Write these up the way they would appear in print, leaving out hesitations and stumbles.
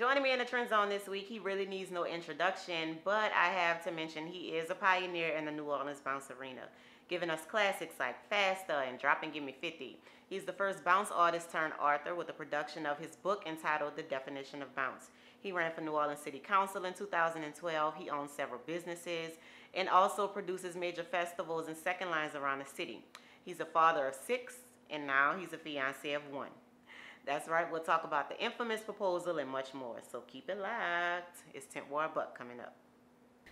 Joining me in the Trend Zone this week, he really needs no introduction, but I have to mention he is a pioneer in the New Orleans bounce arena, giving us classics like Faster and Drop and Give Me 50. He's the first bounce artist turned author with the production of his book entitled The Definition of Bounce. He ran for New Orleans City Council in 2012. He owns several businesses and also produces major festivals and second lines around the city. He's a father of 6, and now he's a fiancé of 1. That's right, we'll talk about the infamous proposal and much more. So keep it locked. It's Tent War Buck coming up.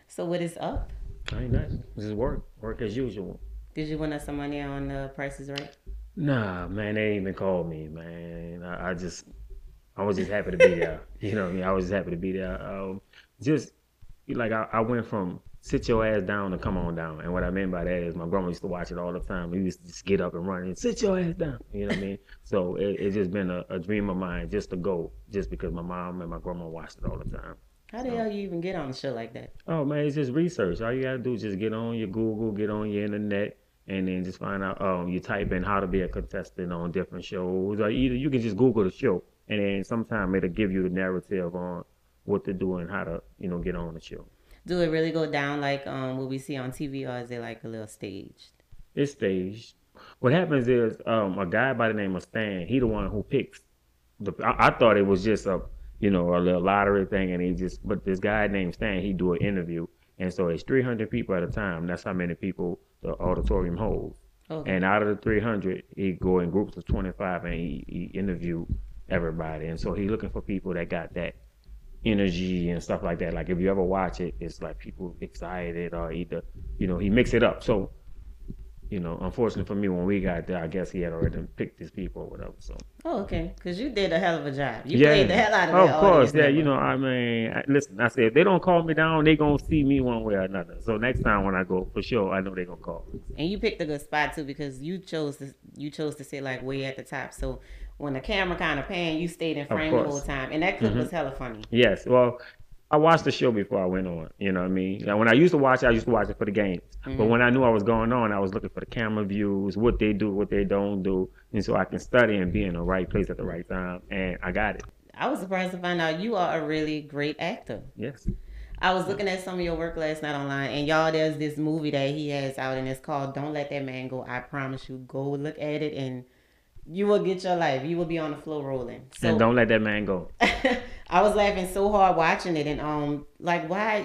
So what is up? Ain't nothing. This is work. Work as usual. Did you win us some money on the Price is Right? Nah, man, they ain't even called me, man. I was just happy to be there. You know what I mean? I was just happy to be there. Just like I went from sit your ass down to come on down. And what I meant by that is my grandma used to watch it all the time. We used to just get up and run and sit your ass down. You know what I mean? So it's just been a dream of mine just to go, just because my mom and my grandma watched it all the time. How the hell you even get on a show like that? Oh man, it's just research. All you gotta do is just get on your Google, get on your internet, and then just find out. You type in how to be a contestant on different shows, or either you can just Google the show, and then sometime it'll give you the narrative on what to do and how to, get on the show. Do it really go down like what we see on TV, or is it like a little staged? It's staged. What happens is a guy by the name of Stan, he the one who picks. I thought it was just a little lottery thing, and but this guy named Stan, he do an interview, and so it's 300 people at a time. That's how many people the auditorium holds. Okay. And out of the 300, he go in groups of 25, and he interview everybody, and so he looking for people that got that energy and stuff like that. Like if you ever watch it, it's like people excited or either, he mix it up. So, unfortunately for me, when we got there, I guess he had already picked his people or whatever. So. Oh, okay. Because you did a hell of a job. You played the hell out of it. Of course, yeah. Listen, I said, if they don't call me down, they going to see me one way or another. So next time when I go, for sure, I know they going to call me. And you picked a good spot, too, because you chose to sit like way at the top. So when the camera kind of panned, you stayed in frame the whole time. And that clip was hella funny. Yes. Well, I watched the show before I went on. You know what I mean? Like when I used to watch it for the games. But when I knew I was going on, I was looking for the camera views, what they do, what they don't do. And so I can study and be in the right place at the right time. And I got it. I was surprised to find out you are a really great actor. Yes. I was looking at some of your work last night online, and y'all, there's this movie that he has out, and it's called Don't Let That Man Go. I promise you, go look at it, and you will get your life. You will be on the floor rolling. So, and don't let that man go. I was laughing so hard watching it, and why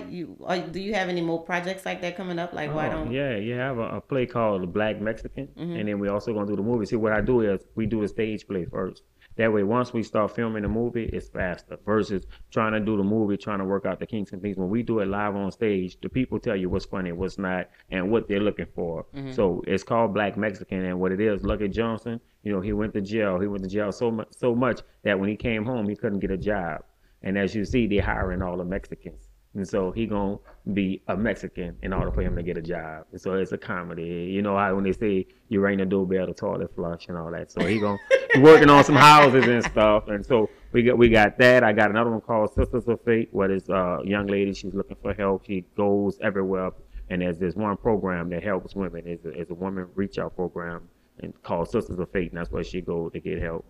do you have any more projects like that coming up? Like why don't? Yeah, you have a play called The Black Mexican, and then we also gonna do the movie. See, what I do is we do the stage play first. That way, once we start filming the movie, it's faster versus trying to do the movie, trying to work out the kinks and things. When we do it live on stage, the people tell you what's funny, what's not, and what they're looking for. So it's called Black Mexican, and what it is, Lucky Johnson, he went to jail. He went to jail so much that when he came home, he couldn't get a job. And as you see, they're hiring all the Mexicans. And so he gonna be a Mexican in order for him to get a job. And so it's a comedy. You know how when they say you ring the doorbell, the toilet flush and all that. So he gonna be working on some houses and stuff. And so we got that. I got another one called Sisters of Fate, where this young lady, she's looking for help. She goes everywhere. And there's this one program that helps women. It's a woman reach out program and called Sisters of Fate, and that's where she goes to get help.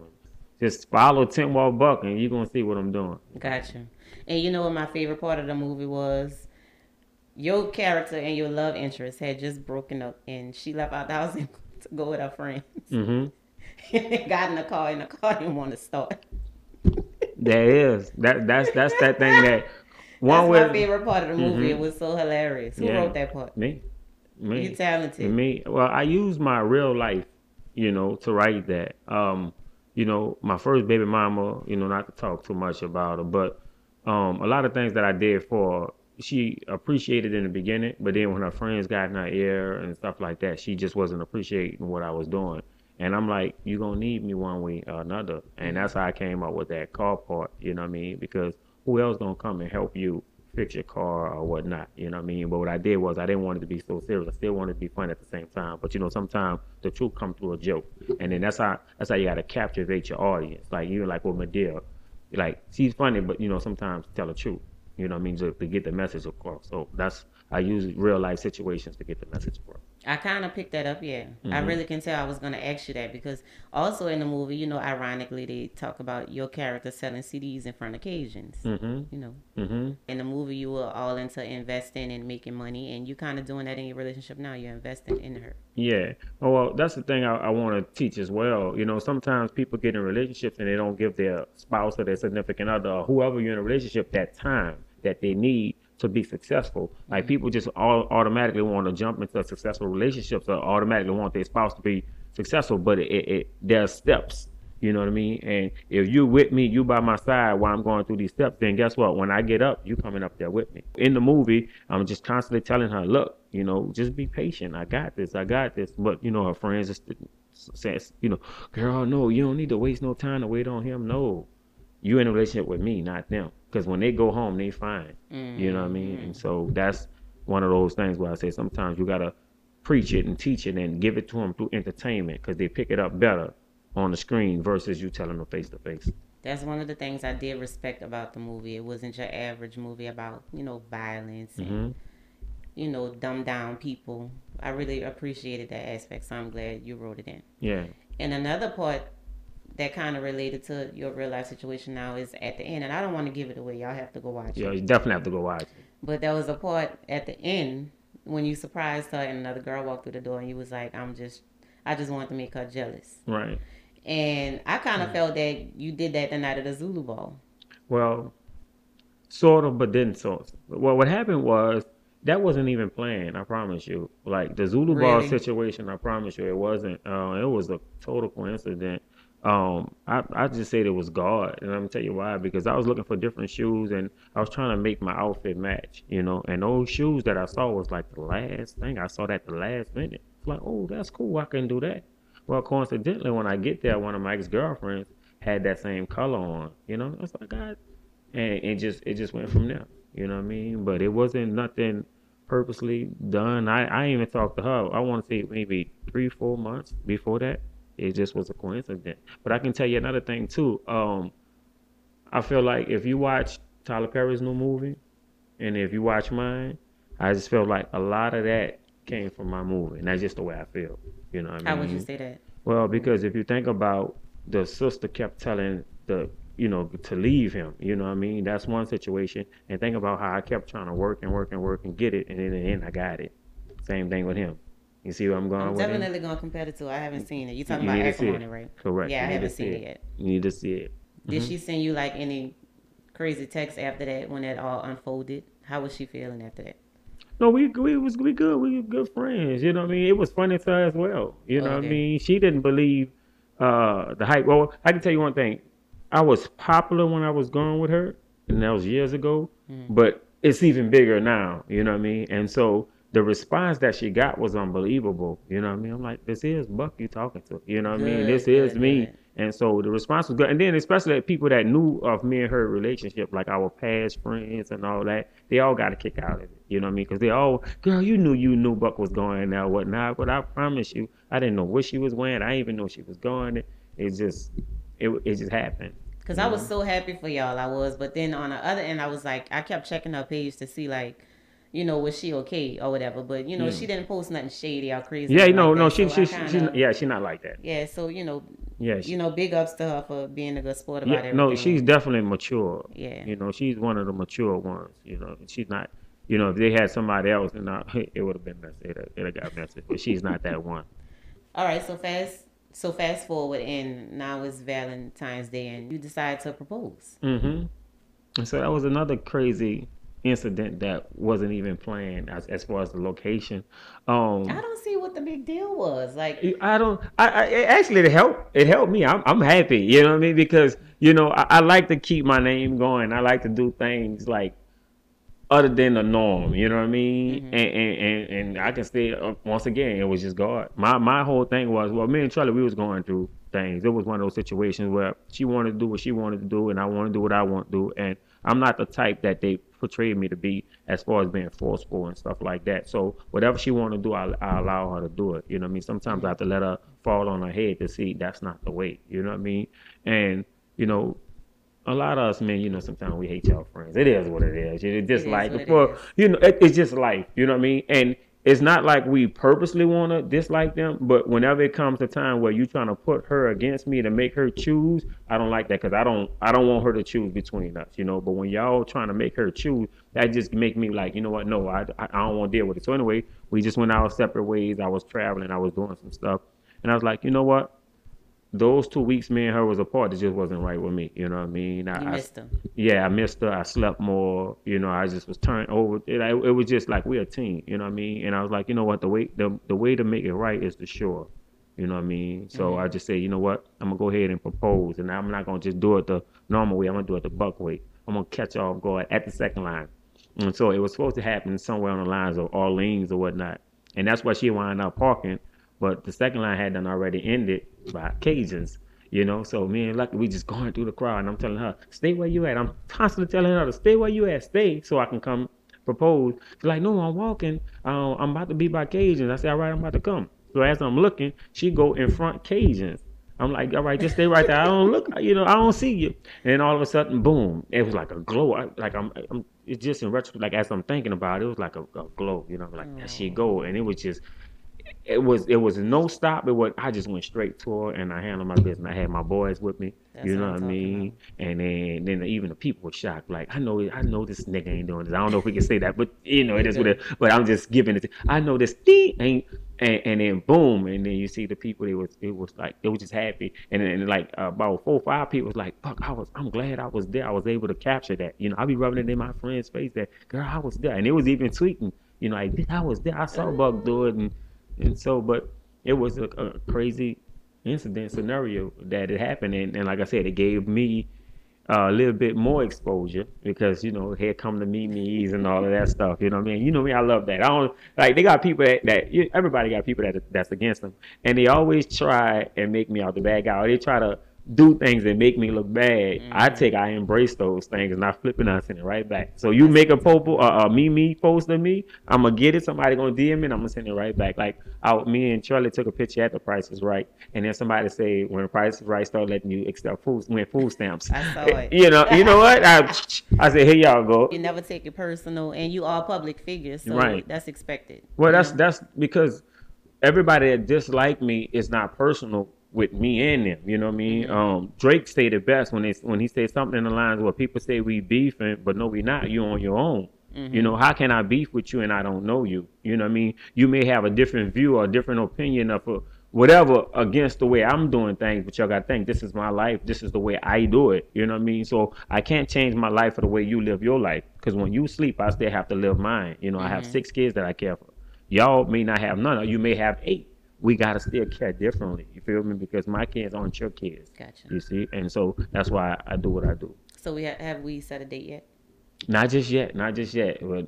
Just follow Tent War Buck, and you're going to see what I'm doing. Gotcha. And you know what my favorite part of the movie was? Your character and your love interest had just broken up, and she left out the house to go with her friends. And they got in the car, and the car didn't want to start. That's that thing that... That's my favorite part of the movie. It was so hilarious. Who wrote that part? Me. You talented. Me. Well, I use my real life, to write that. My first baby mama, not to talk too much about her, but a lot of things that I did for her, she appreciated in the beginning, but then when her friends got in her ear and stuff like that, she just wasn't appreciating what I was doing. And I'm like, you're going to need me one way or another. And that's how I came up with that car part, you know what I mean? Because who else going to come and help you fix your car or whatnot, you know what I mean? But what I did was I didn't want it to be so serious. I still wanted it to be fun at the same time. But sometimes the truth comes through a joke. And then that's how you got to captivate your audience. Like like with Medea, like she's funny, but sometimes tell the truth. You know what I mean? To get the message across. So that's I use real life situations to get the message across. I kind of picked that up, yeah. I really can tell I was going to ask you that because also in the movie, you know, ironically, they talk about your character selling CDs in front of Cajuns. You know, in the movie, you were all into investing and making money, and you kind of doing that in your relationship now. You're investing in her. Yeah. Oh, well, that's the thing I want to teach as well. You know, sometimes people get in relationships and they don't give their spouse or their significant other or whoever you're in a relationship that time that they need to be successful. Like people just automatically want to jump into successful relationships or automatically want their spouse to be successful, but there are steps. You know what I mean? And if you with me, you by my side while I'm going through these steps, then guess what? When I get up, you coming up there with me. In the movie, I'm just constantly telling her, look, you know, just be patient. I got this. But, you know, her friends just says, you know, girl, no, you don't need to waste no time to wait on him. No, you in a relationship with me, not them. Because when they go home, they fine. You know what I mean? And so that's one of those things where I say sometimes you got to preach it and teach it and give it to them through entertainment because they pick it up better on the screen versus you telling them face to face. That's one of the things I did respect about the movie. It wasn't your average movie about, you know, violence and, you know, dumbed down people. I really appreciated that aspect, so I'm glad you wrote it in. Yeah. And another part that kind of related to your real life situation now is at the end, and I don't want to give it away. Y'all have to go watch it. Yeah, you definitely have to go watch it. But there was a part at the end when you surprised her and another girl walked through the door and you was like, I just wanted to make her jealous. Right. And I kind of felt that you did that the night of the Zulu Ball. Well, sort of, but didn't sort of. Well, what happened was that wasn't even planned. I promise you. Like the Zulu Ball situation, I promise you, it wasn't. It was a total coincidence. I just said it was God, and I'm gonna tell you why. Because I was looking for different shoes, and I was trying to make my outfit match, you know. And those shoes that I saw was like the last thing. I saw that the last minute. It's like, oh, that's cool. I can do that. Well, coincidentally, when I get there, one of my ex-girlfriends had that same color on. You know, I was like, God, and it just went from there. You know what I mean? But it wasn't nothing purposely done. I even talked to her. I want to say maybe 3-4 months before that. It just was a coincidence. But I can tell you another thing too. I feel like if you watch Tyler Perry's new movie, and if you watch mine, I just feel like a lot of that came from my movie, and that's just the way I feel. You know what I mean? How would you say that? Well, because if you think about the sister kept telling to leave him. You know what I mean? That's one situation. And think about how I kept trying to work and get it, and in the end I got it. Same thing with him. You see where I'm going with it? I'm definitely going to compare the two. I haven't seen it. You're talking about Acrimony, right? Correct. Yeah, I haven't seen it yet. You need to see it. Did she send you like any crazy text after that when that all unfolded? How was she feeling after that? No, we good. We were good friends. You know what I mean? It was funny to her as well. You know what I mean? She didn't believe the hype. Well, I can tell you one thing. I was popular when I was going with her, and that was years ago. But it's even bigger now. You know what I mean? And so the response that she got was unbelievable. You know what I mean? I'm like, this is Buck you talking to. You know what I mean? This is me. And so the response was good. And then especially people that knew of me and her relationship, like our past friends and all that, they all got a kick out of it. You know what I mean? Because they all, girl, you knew Buck was going there, whatnot. But I promise you, I didn't know what she was wearing. I didn't even know she was going. It just happened. Because I was so happy for y'all, I was. But then on the other end, I was like, I kept checking her page to see like, you know, was she okay or whatever? But you know, she didn't post nothing shady or crazy. Yeah, no, she's not like that. Yeah, so big ups to her for being a good sport about everything. No, she's definitely mature. Yeah, you know, she's one of the mature ones. You know, she's not. You know, if they had somebody else, and it would have been messy. It have got messy. But she's not that one. All right, so fast forward, and now it's Valentine's Day, and you decide to propose. And so that was another crazy incident that wasn't even planned as far as the location. I don't see what the big deal was. Like I actually it helped me. I'm happy, you know what I mean? Because you know I like to keep my name going. I like to do things like other than the norm, you know what I mean? And I can say once again, it was just God. My whole thing was, well, me and Charlie, we was going through things. It was one of those situations where she wanted to do what she wanted to do, and I want to do what I want to do. And I'm not the type that they portrayed me to be as far as being forceful and stuff like that. So whatever she want to do, I allow her to do it. You know what I mean? Sometimes I have to let her fall on her head to see that's not the way. You know what I mean? And, you know, a lot of us men, sometimes we hate y'all friends. It is what it is. It's just It is like what it for is. it's just life. You know what I mean? And it's not like we purposely want to dislike them, but whenever it comes to time where you trying to put her against me to make her choose, I don't like that because I don't want her to choose between us. But when y'all trying to make her choose, that just make me like, you know what? No, I don't want to deal with it. So anyway, we just went our separate ways. I was traveling. I was doing some stuff, and I was like, you know what? Those 2 weeks me and her was apart, it just wasn't right with me. You know what I mean? You missed them. Yeah, I missed her. I slept more. I just was turned over. It was just like we're a team. You know what I mean? And I was like, you know what? The way to make it right is the shore. You know what I mean? So I just said, you know what? I'm gonna go ahead and propose, and I'm not gonna just do it the normal way. I'm gonna do it the buck way. I'm gonna catch off guard at the second line. And so it was supposed to happen somewhere on the lines of Orleans or whatnot. And that's why she wound up parking. But the second line had done already ended by Cajuns, So me and Lucky, we just going through the crowd, and I'm telling her, stay where you at. I'm constantly telling her to stay where you at, stay, so I can come propose. She's like, no, I'm walking. I'm about to be by Cajuns. I said, all right, I'm about to come. So as I'm looking, she go in front Cajuns. I'm like, all right, just stay right there. I don't look, I don't see you. And then all of a sudden, boom, it was like a glow. It's just in retrospect, like as I'm thinking about it, it was like a glow, like there she go. And it was just, it was no stop. I just went straight to her and I handled my business. I had my boys with me. That's You what know I'm what I talking mean? And then even the people were shocked. Like, I know this nigga ain't doing this. I don't know if we can say that, but it is what it. But I'm just giving it. I know this thing ain't. And then boom, and then you see the people. It was just happy. And then like about 4 or 5 people was like, fuck, I'm glad I was there. I was able to capture that. I be rubbing it in my friend's face that girl, I was there, and it was even tweeting. Like I was there. I saw Buck do it, and so, but it was a crazy incident scenario that it happened, and like I said, it gave me a little bit more exposure because here come the me's and all of that stuff. You know what I mean? You know me, I love that. I don't like they got people everybody got people that's against them, and they always try and make me out the bad guy. Or they try to do things that make me look bad. I embrace those things and I flip it and I send it right back. So you make a popo me post of me, I'm gonna get it. Somebody gonna DM me and I'm gonna send it right back. Like me and Charlie took a picture at the Price is Right, and then somebody say when the Price is Right start letting you accept food stamps. I saw it. You know what? I said here y'all go. You never take it personal, and you are public figures, so Right. that's expected. Well, that's because everybody that dislike me is not personal with me and them. You know what I mean? Drake stated best when he said something in the lines where people say we beefing, but no, we not. You on your own. How can I beef with you and I don't know you? You know what I mean? You may have a different view or a different opinion of whatever against the way I'm doing things, but y'all got to think this is my life. This is the way I do it. You know what I mean? So I can't change my life for the way you live your life, because when you sleep, I still have to live mine. I have 6 kids that I care for. Y'all may not have none, or you may have 8. We gotta still care differently. You feel me? Because my kids aren't your kids. Gotcha. You see, and so that's why I do what I do. So have we set a date yet? Not just yet, but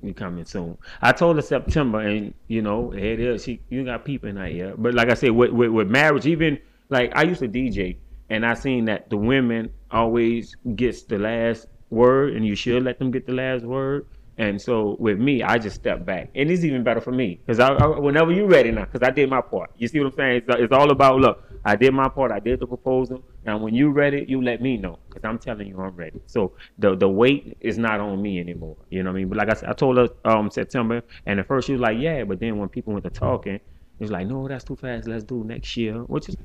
we coming soon. I told her September, and here it is. You got people in that year, but like I said, with marriage, even like I used to DJ, and I seen that the women always gets the last word, and you should let them get the last word. And so with me, I just step back, and it's even better for me because whenever you're ready now, because I did my part. You see what I'm saying? It's all about look. I did my part. I did the proposal. Now when you're ready, you let me know because I'm telling you I'm ready. So the weight is not on me anymore. You know what I mean? But like I said, I told her September, and at first she was like, yeah, but then when people went to talking, it was like, no, that's too fast. Let's do next year, which is.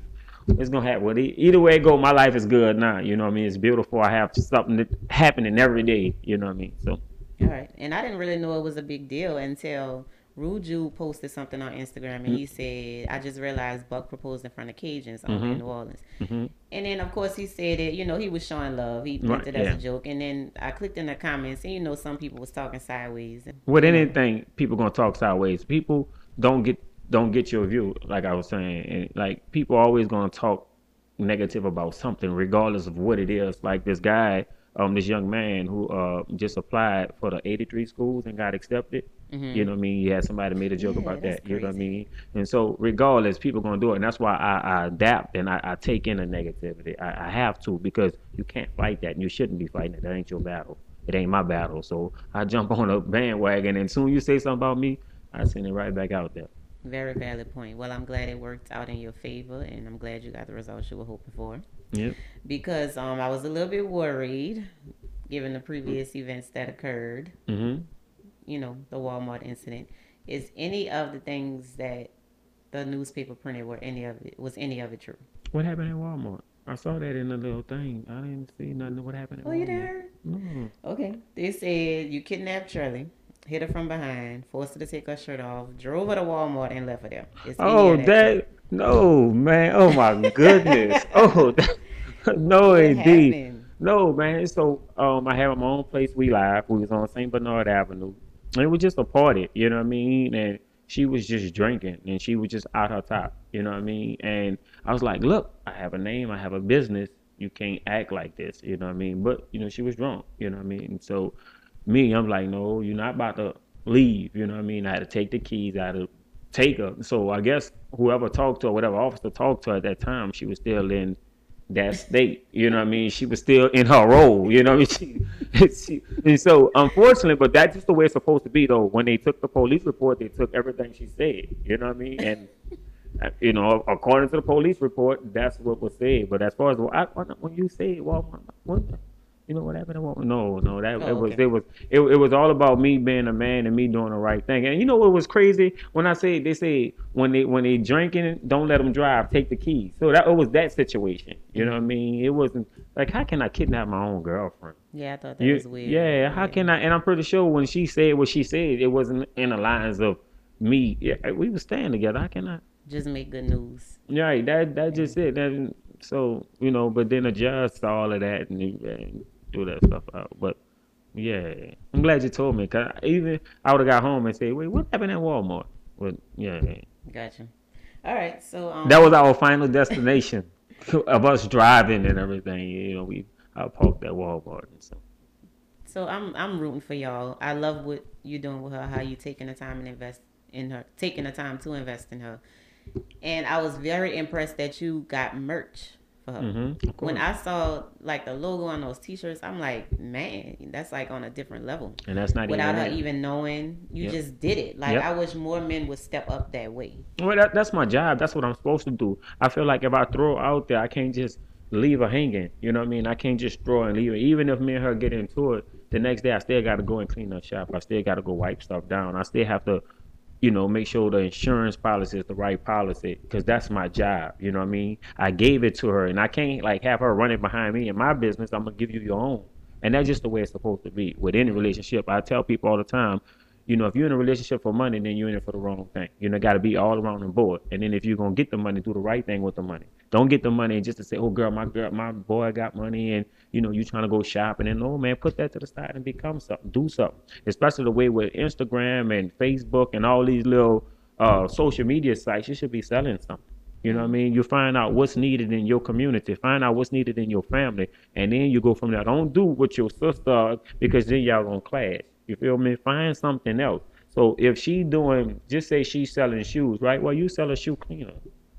It's gonna happen. Well, either way it go, my life is good now. You know what I mean? It's beautiful. I have something that happening every day. You know what I mean? So. All right. And I didn't really know it was a big deal until Ruju posted something on Instagram, and he said, I just realized Buck proposed in front of Cajuns in New Orleans. And then, of course, he said that, he was showing love. He meant it as a joke. And then I clicked in the comments, and, some people was talking sideways. With anything, people going to talk sideways. People don't get your view, like I was saying. And, like, people always going to talk negative about something, regardless of what it is. Like this guy... this young man who just applied for the 83 schools and got accepted. You know what I mean? He had somebody made a joke about that. You know what I mean? And so regardless, people going to do it. And that's why I adapt and I take in the negativity. I have to, because you can't fight that. And you shouldn't be fighting it. That ain't your battle. It ain't my battle. So I jump on a bandwagon, and soon you say something about me, I send it right back out there. Very valid point. Well, I'm glad it worked out in your favor, and I'm glad you got the results you were hoping for. Yep. because I was a little bit worried given the previous events that occurred. Mm-hmm. The Walmart incident. Is any of the things that the newspaper printed was any of it true? What happened at Walmart? I saw that in the little thing. I didn't see nothing. What happened at Oh, you Walmart? there? No. Okay. They said you kidnapped Shirley, hit her from behind, forced her to take her shirt off, drove her to Walmart, and left her there. Is any Oh, of that true? that no, man. Oh my goodness. Oh, no, What indeed. happened? No, man. So, I have my own place. We live. We was on Saint Bernard Avenue. And it was just a party. You know what I mean? And she was just drinking, and she was just out her top. You know what I mean? And I was like, look, I have a name. I have a business. You can't act like this. You know what I mean? But she was drunk. You know what I mean? So, I'm like, no, you're not about to leave. You know what I mean? I had to take the keys. I had to take her. So I guess whoever talked to her, whatever officer talked to her at that time, she was still in that state. You know what I mean? She was still in her role. You know what I mean? And so unfortunately, but that's just the way it's supposed to be though. When they took the police report, they took everything she said. You know what I mean? And according to the police report, that's what was said. But as far as when you say, well, what, what happened? No, that Oh, okay. it was all about me being a man and me doing the right thing. And you know what was crazy? When they say when they drinking, don't let them drive, take the keys. So it was that situation. You know what I mean? It wasn't like, how can I kidnap my own girlfriend? Yeah, I thought that was weird. Yeah, how can I? And I'm pretty sure when she said what she said, it wasn't in the lines of me. Yeah, we were staying together. How can I? Just make good news. Right, that just it. So but then the judge saw all of that and do that stuff out. But yeah, I'm glad you told me, cause even I would have got home and said, wait, what happened at Walmart? But yeah, Gotcha. All right, so that was our final destination of us driving and everything. I parked at Walmart and so. So I'm rooting for y'all. I love what you're doing with her. How you taking the time and invest in her, taking the time to invest in her. And I was very impressed that you got merch for her. Mm-hmm, when I saw like the logo on those T-shirts, I'm like, man, that's like on a different level. And that's not without her even knowing. You just did it. Like I wish more men would step up that way. Well, that's my job. That's what I'm supposed to do. I feel like if I throw her out there, I can't just leave her hanging. You know what I mean? I can't just throw her and leave her. Even if me and her get into it, the next day I still got to go and clean up shop. I still got to go wipe stuff down. I still have to make sure the insurance policy is the right policy, because that's my job. You know what I mean? I gave it to her, and I can't like have her running behind me in my business. I'm gonna give you your own, and that's just the way it's supposed to be with any relationship. I tell people all the time, if you're in a relationship for money, then you're in it for the wrong thing. Got to be all around the board. And then if you're gonna get the money, do the right thing with the money. Don't get the money just to say, oh my boy got money, and you trying to go shopping. And no, man, put that to the side and become something, do something. Especially the way with Instagram and Facebook and all these little social media sites, you should be selling something. You know what I mean? You find out what's needed in your community, find out what's needed in your family, and then you go from there. Don't do what your sister, because then y'all gonna clash. You feel me? Find something else. So if just say she's selling shoes, right? Well, you sell a shoe cleaner.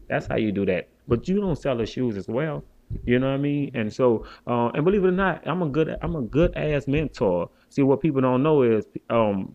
That's how you do that. But you don't sell her shoes as well. You know what I mean? And so, and believe it or not, I'm a good ass mentor. See, what people don't know is,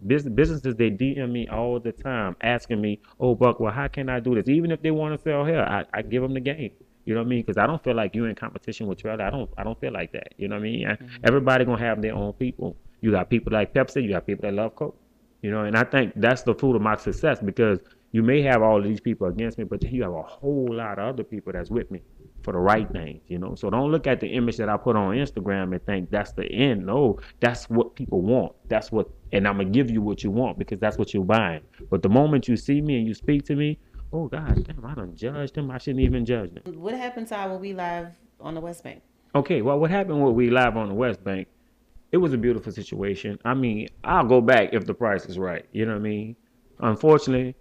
businesses, they DM me all the time asking me, oh, Buck, well, how can I do this? Even if they want to sell hair, I give them the game. You know what I mean? Because I don't feel like you're in competition with Trell. I don't feel like that. You know what I mean? Everybody gonna have their own people. You got people like Pepsi. You got people that love Coke. And I think that's the fruit of my success, because you may have all of these people against me, but then you have a whole lot of other people that's with me for the right things. So don't look at the image that I put on Instagram and think that's the end. No, that's what people want. And I'm gonna give you what you want, because that's what you're buying. But the moment you see me and you speak to me, oh God damn, I done judged them. I shouldn't even judge them. What happened to our We Live on the Westbank? Okay, well, what happened with We Live on the Westbank? It was a beautiful situation. I mean, I'll go back if the price is right. You know what I mean? Unfortunately,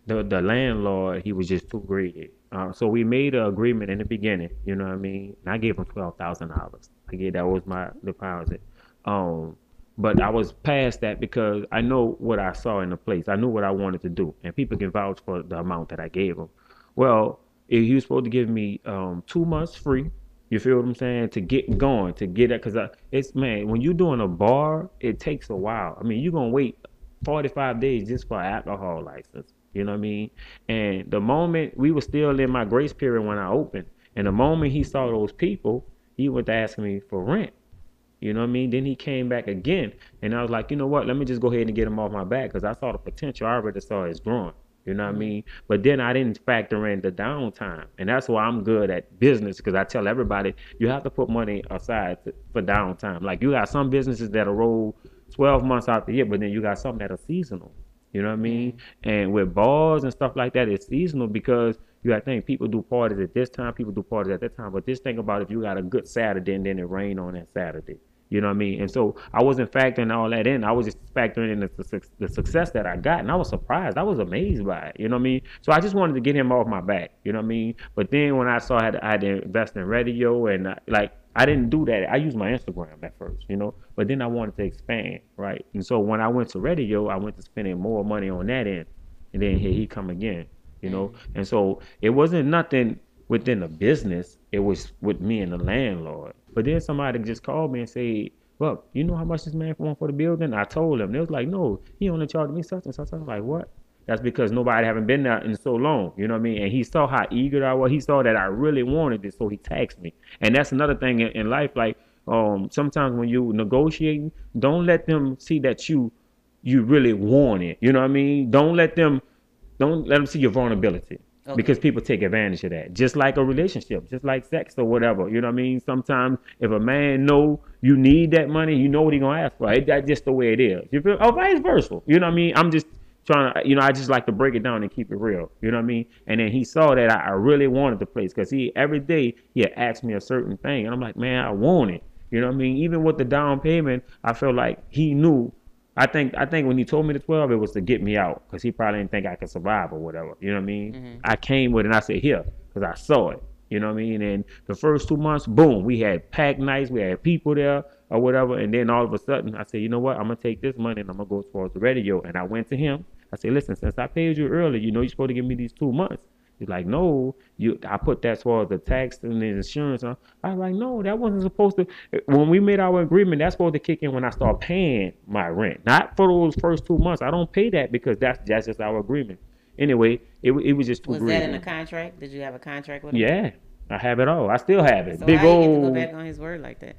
the landlord, he was just too greedy. So we made an agreement in the beginning. You know what I mean? And I gave him $12,000. That was my deposit. But I was past that, because I know what I saw in the place. I knew what I wanted to do, and people can vouch for the amount that I gave him. Well, he was supposed to give me 2 months free. You feel what I'm saying? To get going, to get it, because when you're doing a bar, it takes a while. I mean, you're gonna wait 45 days just for an alcohol license. You know what I mean? And the moment we were still in my grace period when I opened, And the moment he saw those people, he went to asking me for rent. You know what I mean? Then he came back again, and I was like, you know what? Let me just go ahead and get him off my back because I saw the potential. I already saw it's growing. You know what I mean? But then I didn't factor in the downtime, and that's why I'm good at business because I tell everybody you have to put money aside for downtime. Like you got some businesses that'll roll 12 months out the year, but then you got some that are seasonal. You know what I mean? And with bars and stuff like that, it's seasonal because you got to think people do parties at this time, people do parties at that time. But just think about if you got a good Saturday and then it rained on that Saturday. You know what I mean? And so I wasn't factoring all that in. I was just factoring in the success that I got. And I was surprised. I was amazed by it. You know what I mean? So I just wanted to get him off my back. You know what I mean? But then when I saw I had to invest in radio and I didn't do that. I used my Instagram at first, you know, but then I wanted to expand, right? And so when I went to radio, I went to spending more money on that end. And then here he come again, you know? And so it wasn't nothing within the business. It was with me and the landlord. But then somebody just called me and said, well, you know how much this man want for the building? I told him. They was like, no, he only charged me such and such. I was like, what? That's because nobody haven't been there in so long. You know what I mean? And he saw how eager I was. He saw that I really wanted it, so he taxed me. And that's another thing in life. Like sometimes when you negotiating, don't let them see that you really want it. You know what I mean? Don't let them see your vulnerability. Okay. Because people take advantage of that. Just like a relationship, just like sex or whatever. You know what I mean? Sometimes if a man know you need that money, you know what he gonna ask for. That's just the way it is. You feel? Or vice versa. You know what I mean? I'm just trying to, I just like to break it down and keep it real. You know what I mean? And then he saw that I really wanted the place because every day he had asked me a certain thing. And I'm like, man, I want it. You know what I mean? Even with the down payment, I felt like he knew. I think when he told me the 12, it was to get me out because he probably didn't think I could survive or whatever. You know what I mean? I came with it and I said, here, because I saw it. You know what I mean? And the first 2 months, boom, we had packed nights, we had people there or whatever. And then all of a sudden, I said, you know what? I'm going to take this money and I'm going to go towards the radio. And I went to him. I said, listen, since I paid you early, you're supposed to give me these 2 months. He's like, no, I put that towards the tax and the insurance. I was like, no, that wasn't supposed to. When we made our agreement, that's supposed to kick in when I start paying my rent. Not for those first 2 months. I don't pay that because that's just our agreement. Anyway, it was just too Was greedy. that in a contract? Did you have a contract with him? Yeah, I have it all. I still have it. So Big how old. You get to go back on his word like that?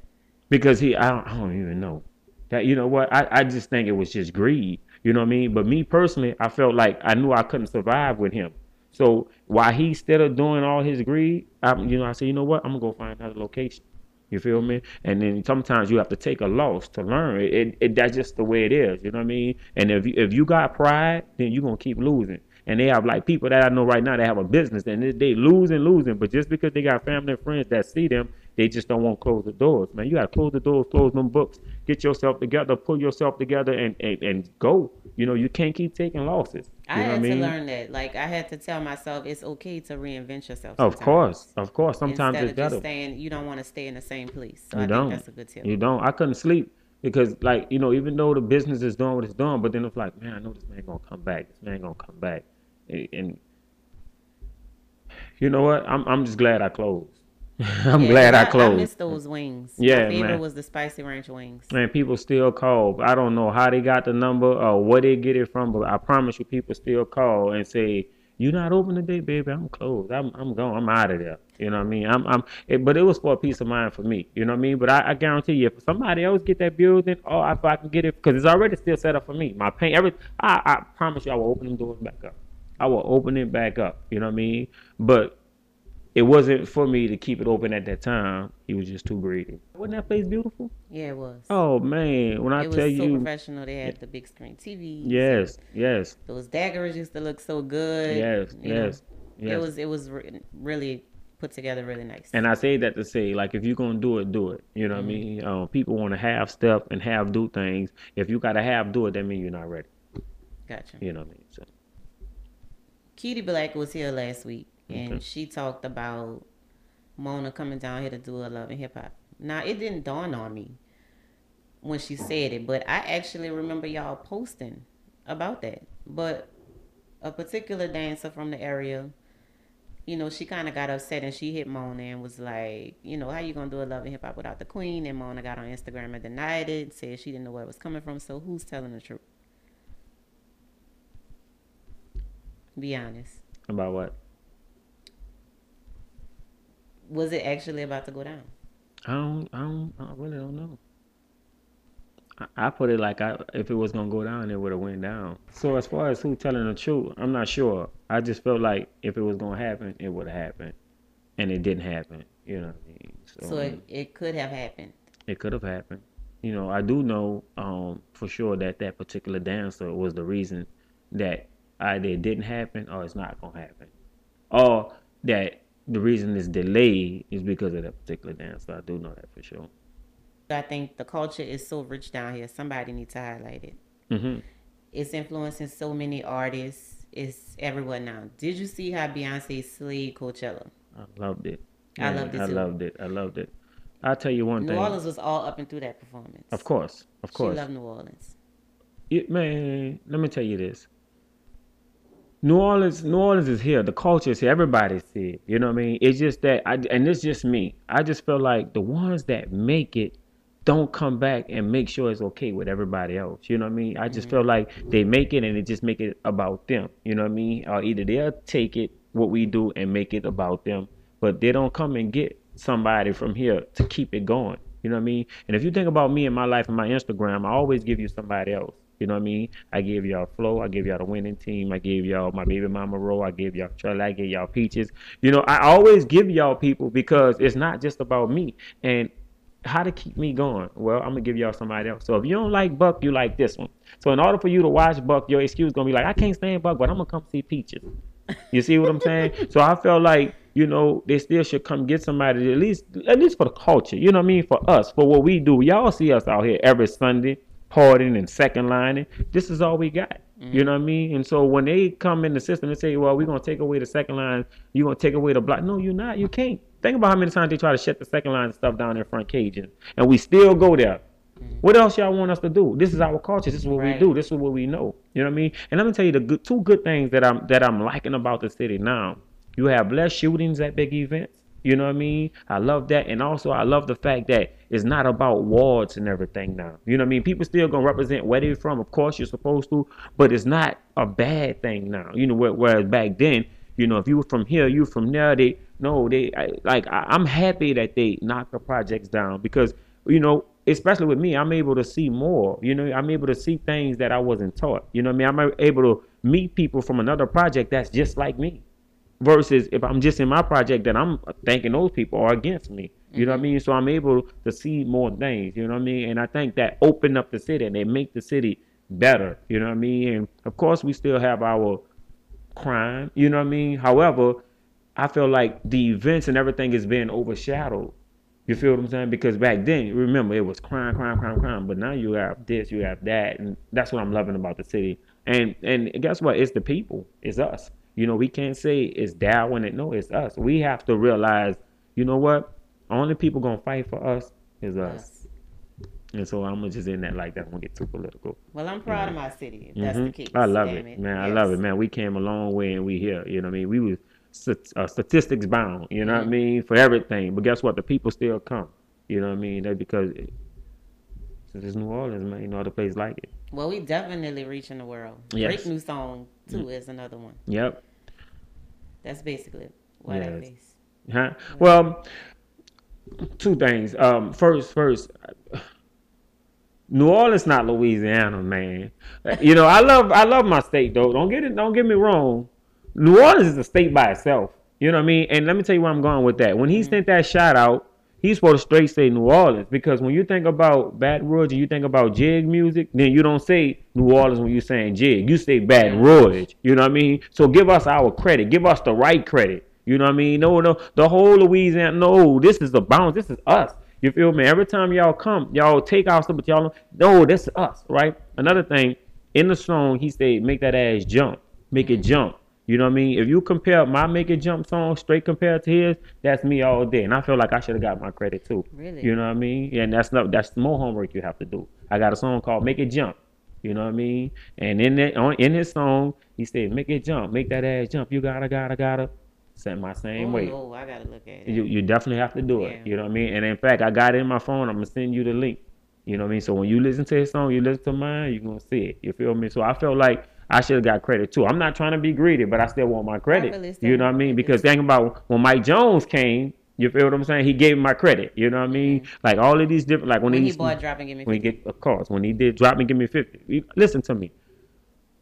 Because I don't even know. That you know what? I just think it was just greed. You know what I mean? But me personally, I felt like I knew I couldn't survive with him. So while he instead of doing all his greed, I said, you know what? I'm gonna go find another location. You feel me? And then sometimes you have to take a loss to learn. That's just the way it is. You know what I mean? And if you got pride, then you're gonna keep losing. And they have like people that I know right now that have a business and they losing. But just because they got family and friends that see them, they just don't want to close the doors. Man, you gotta close the doors, close them books, get yourself together, pull yourself together, and go. You can't keep taking losses. I had to learn that. Like I had to tell myself it's okay to reinvent yourself. Sometimes. Of course. Sometimes instead it's of better. Just staying, you don't want to stay in the same place. So I think that's a good tip. You don't. I couldn't sleep because, like, even though the business is doing what it's doing, but then it's like, man, I know this man gonna come back. This man gonna come back, and you know what? I'm just glad I closed. I'm glad I closed. I miss those wings. Yeah, my favorite man. was the spicy ranch wings. Man, people still call. I don't know how they got the number or where they get it from, but I promise you, people still call and say, "You not open today, baby? I'm closed. I'm gone. I'm out of there." You know what I mean? But it was for a peace of mind for me. You know what I mean? But I guarantee you, if somebody else get that building, or if I can get it, because it's already still set up for me. My paint, I promise you, I will open them doors back up. I will open it back up. You know what I mean? But it wasn't for me to keep it open at that time. He was just too greedy. Wasn't that place beautiful? Yeah, it was. Oh man, when I tell you, it was so professional. They had the big screen TV. Yes. Those daggers used to look so good. Yes. It was really put together really nice. And I say that to say, like, if you're gonna do it, do it. You know what I mean? People want to have stuff and have do things. If you gotta have do it, that means you're not ready. Gotcha. You know what I mean? So. Kitty Black was here last week. And she talked about Mona coming down here to do a Love and Hip Hop. Now, it didn't dawn on me when she said it, but I actually remember y'all posting about that. But a particular dancer from the area, she kind of got upset and she hit Mona and was like, how you going to do a Love and Hip Hop without the queen? And Mona got on Instagram and denied it, said she didn't know where it was coming from. So who's telling the truth? Be honest. About what? Was it actually about to go down? I really don't know. I put it like if it was gonna go down, it would have went down. So as far as who telling the truth, I'm not sure. I just felt like if it was gonna happen, it would have happened, and it didn't happen. You know what I mean? So it could have happened. It could have happened. I do know for sure that that particular dancer was the reason that either it didn't happen or it's not gonna happen, or that the reason it's delayed is because of that particular dancer. I do know that for sure. I think the culture is so rich down here. Somebody needs to highlight it. Hmm. It's influencing so many artists. It's everywhere now. Did you see how Beyonce slayed Coachella? I loved it. I Man, loved it I too. loved it. I loved it. I'll tell you one New thing. Orleans was all up and through that performance. Of course, of She course. loved New Orleans. Man, let me tell you this. New Orleans is here. The culture is here. Everybody's here. You know what I mean? It's just that, and it's just me. I just feel like the ones that make it don't come back and make sure it's okay with everybody else. You know what I mean? I just feel like they make it and they just make it about them. You know what I mean? Or either they'll take it, what we do, and make it about them, but they don't come and get somebody from here to keep it going. You know what I mean? And if you think about me and my life and my Instagram, I always give you somebody else. You know what I mean? I gave y'all Flo. I gave y'all the winning team. I gave y'all my baby mama Ro. I gave y'all Trella. I gave y'all Peaches. I always give y'all people because it's not just about me. And how to keep me going? Well, I'm gonna give y'all somebody else. So if you don't like Buck, you like this one. So in order for you to watch Buck, your excuse gonna be like, I can't stand Buck, but I'm gonna come see Peaches. You see what I'm saying? So I felt like, they still should come get somebody at least for the culture. You know what I mean? For us, for what we do. Y'all see us out here every Sunday, partying and second lining. This is all we got. You know what I mean? And so when they come in the system and say, well, we're gonna take away the second line, you're gonna take away the block. No, you're not. You can't. Think about how many times they try to shut the second line and stuff down in front Cajun, and we still go there. What else y'all want us to do? This is our culture. This is what we do. This is what we know. You know what I mean? And let me tell you two good things that I'm liking about the city now. You have less shootings at big events. You know what I mean? I love that. And also I love the fact that it's not about wards and everything now. You know what I mean? People still gonna represent where they're from. Of course you're supposed to, but it's not a bad thing now. Whereas back then, if you were from here, you from there, I'm happy that they knocked the projects down because, especially with me, I'm able to see more. I'm able to see things that I wasn't taught. You know what I mean? I'm able to meet people from another project that's just like me. Versus if I'm just in my project, then I'm thinking those people are against me. You know what I mean? So I'm able to see more things. You know what I mean? And I think that open up the city and they make the city better. You know what I mean? And of course, we still have our crime. You know what I mean? However, I feel like the events and everything is being overshadowed. You feel what I'm saying? Because back then, remember, it was crime, crime, crime, crime. But now you have this, you have that. And that's what I'm loving about the city. And guess what? It's the people. It's us. We can't say it's Darwin. No, it's us. We have to realize, you know what? Only people going to fight for us is us. And so I'm just in that like that. I'm going to get too political. Well, I'm proud of my city, if that's the case. I love it, man. Yes. I love it, man. We came a long way and we here. You know what I mean? We was statistics bound, you know what I mean, for everything. But guess what? The people still come. You know what I mean? That's because it's New Orleans, man. Other place like it. Well, we definitely reaching the world. Yes. Great new song, too, is another one. Yep. That's basically why that face. Huh? Well, two things. First, New Orleans not Louisiana, man. I love my state though. Don't get me wrong. New Orleans is a state by itself. You know what I mean? And let me tell you where I'm going with that. When he sent that shout out, he's supposed to straight say New Orleans, because when you think about Baton Rouge and you think about jig music, then you don't say New Orleans when you're saying jig. You say Baton Rouge. You know what I mean? So give us our credit. Give us the right credit. You know what I mean? No, the whole Louisiana, no, this is the bounce. This is us. You feel me? Every time y'all come, y'all take our stuff, but y'all no, this is us, right? Another thing, in the song, he said, make that ass jump. Make it jump. You know what I mean? If you compare my Make It Jump song straight compared to his, that's me all day. And I feel like I should have got my credit too. Really? You know what I mean? And that's more homework you have to do. I got a song called Make It Jump. You know what I mean? And in his song, he said, make it jump, make that ass jump. You gotta. Set my same way. Oh, I gotta look at it. You definitely have to do it. You know what I mean? And in fact, I got it in my phone. I'm gonna send you the link. You know what I mean? So when you listen to his song, you listen to mine, you're gonna see it. You feel me? So I felt like I should have got credit too. I'm not trying to be greedy, but I still want my credit. You know what I mean? Because think about when Mike Jones came, You feel what I'm saying? He gave my credit. You know what I mean? Like all of these different, like when he bought Drop and Give Me when he 50. get, of course, when he did Drop and Give Me 50. Listen to me.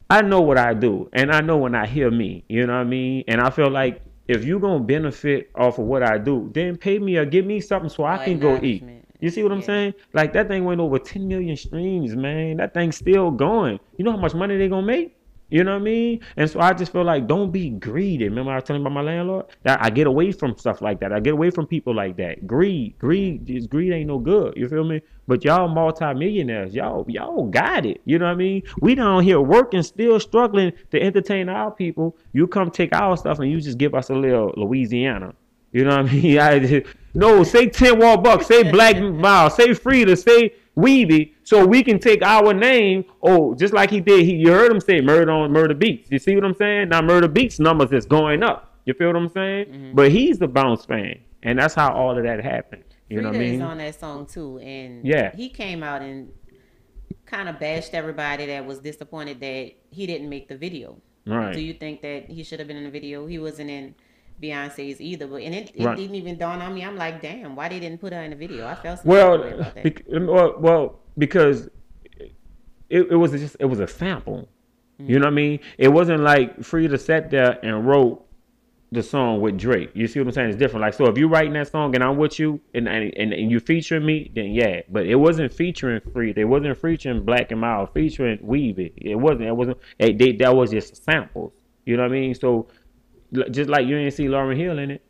I know what I do, and I know when I hear me. You know what I mean? And I feel like if you gonna benefit off of what I do, then pay me or give me something so I can go eat. Acknowledgement. You see what I'm Yeah. saying? Like that thing went over 10 million streams, man. That thing's still going. You know how much money they gonna make? You know what I mean? And so I just feel like don't be greedy. Remember I was telling you about my landlord? That I get away from stuff like that. I get away from people like that. Greed ain't no good. You feel me? But y'all multimillionaires, y'all got it. You know what I mean? We down here working, still struggling to entertain our people. You come take our stuff and you just give us a little Louisiana. You know what I mean? No, say 10 $10, say Black Mile, say Frida, say Weeby, so we can take our name. Oh, just like he did. You heard him say Murder on Murder Beats. You see what I'm saying? Now Murder Beats numbers is going up. You feel what I'm saying? Mm-hmm. But he's the bounce fan, and that's how all of that happened. You Frida know what I mean? is on that song too, and yeah, he came out and kind of bashed everybody that was disappointed that he didn't make the video. Right. Do you think that he should have been in the video? He wasn't in Beyonce's either, but and it Right. didn't even dawn on me. I'm like, damn, why they didn't put her in the video? I felt some way about that. Well, because it was a sample. You know what I mean? It wasn't like Frida sat there and wrote the song with Drake. You see what I'm saying? It's different. Like, so if you writing that song and I'm with you and you featuring me, then yeah. But it wasn't featuring Frida. It wasn't featuring Black and Mild. Featuring Weavy. It wasn't. That was just samples. You know what I mean? So just like you didn't see Lauryn Hill in it.